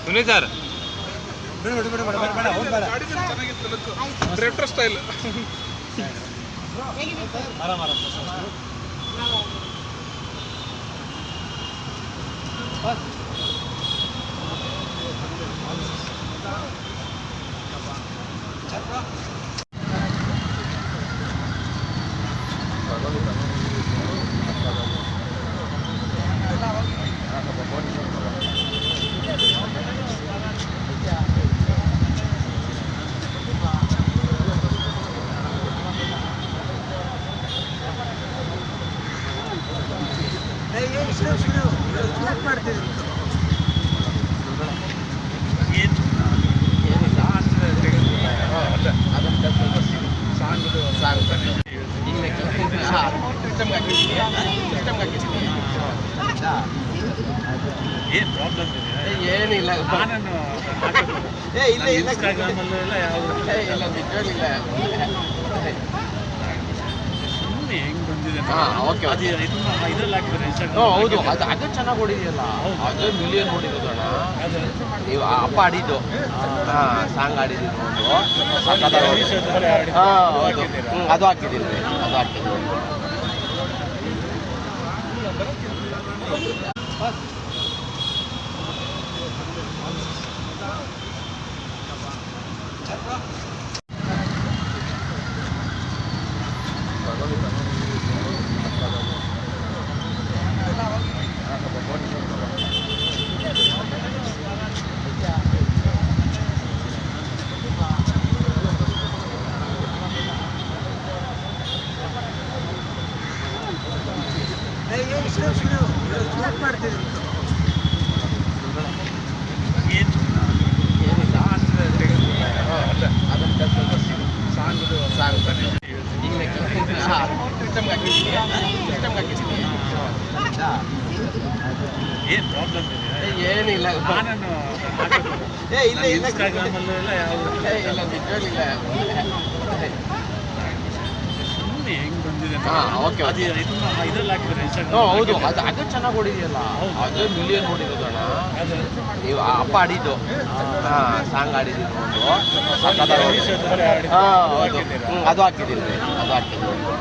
Suni sir retro style ಏನು problem ಏನಿಲ್ಲ ಇನ್ಸ್ಟಾಗ್ರಾಮಲ್ಲೆಲ್ಲ ಯಾವುದು ಇಲ್ಲ ನಿಜವಾಗಿಲ್ಲ ಸುಮ್ಮನೆ ಹೆಂಗೆ ಬಂದಿದೆ ಓಕೆ ಅದು ಇದ್ರಲ್ಲಿ ಹಾಕಿದ್ರೆ ಹೌದು ಇನ್ಸ್ಟಾಗ್ರಾಮ್ ಅದು ಚೆನ್ನಾಗಿ ಹೊಡಿದೆಯಲ್ಲ ಅದು ಮಿಲಿಯನ್ ಹೊಡಿರೋದಣ್ಣ ಅದು ನೀವು ಅಪ್ಪ ಆಡಿದ್ದು ಸಾಂಗ್ ಆಡಿದ್ದು ಅದು ಹಾಕಿದ್ದೀನಿ ಅದು ಹಾಕಿದ್ದೀನಿ ಏನು ಪ್ರಾಬ್ಲಮ್ ಏನಿಲ್ಲ ಇಲ್ಲ ಇನ್ಸ್ಟಾಗ್ರಾಮಲ್ಲೆಲ್ಲ ಯಾವುದು ಇಲ್ಲ ನಿಜವಾಗಿಲ್ಲ ಸುಮ್ಮನೆ ಹೆಂಗೆ ಬಂದಿದೆ ಓಕೆ ಅದು ಇದ್ರಲ್ಲಿ ಹಾಕಿದ್ರೆ ಇನ್ಸ್ಟಾಗ್ರಾಮ್ ಹೌದು ಅದು ಚೆನ್ನಾಗಿ ಹೊಡಿದೆಯಲ್ಲ ಅದು ಮಿಲಿಯನ್ ಹೊಡಿರೋದಣ್ಣ ಅದು ನೀವು ಅಪ್ಪ ಆಡಿದ್ದು ಸಾಂಗ್ ಆಡಿದ್ದು ಅದು ಹಾಕಿದ್ದೀನಿ ಅದು ಹಾಕಿದ್ದೀನಿ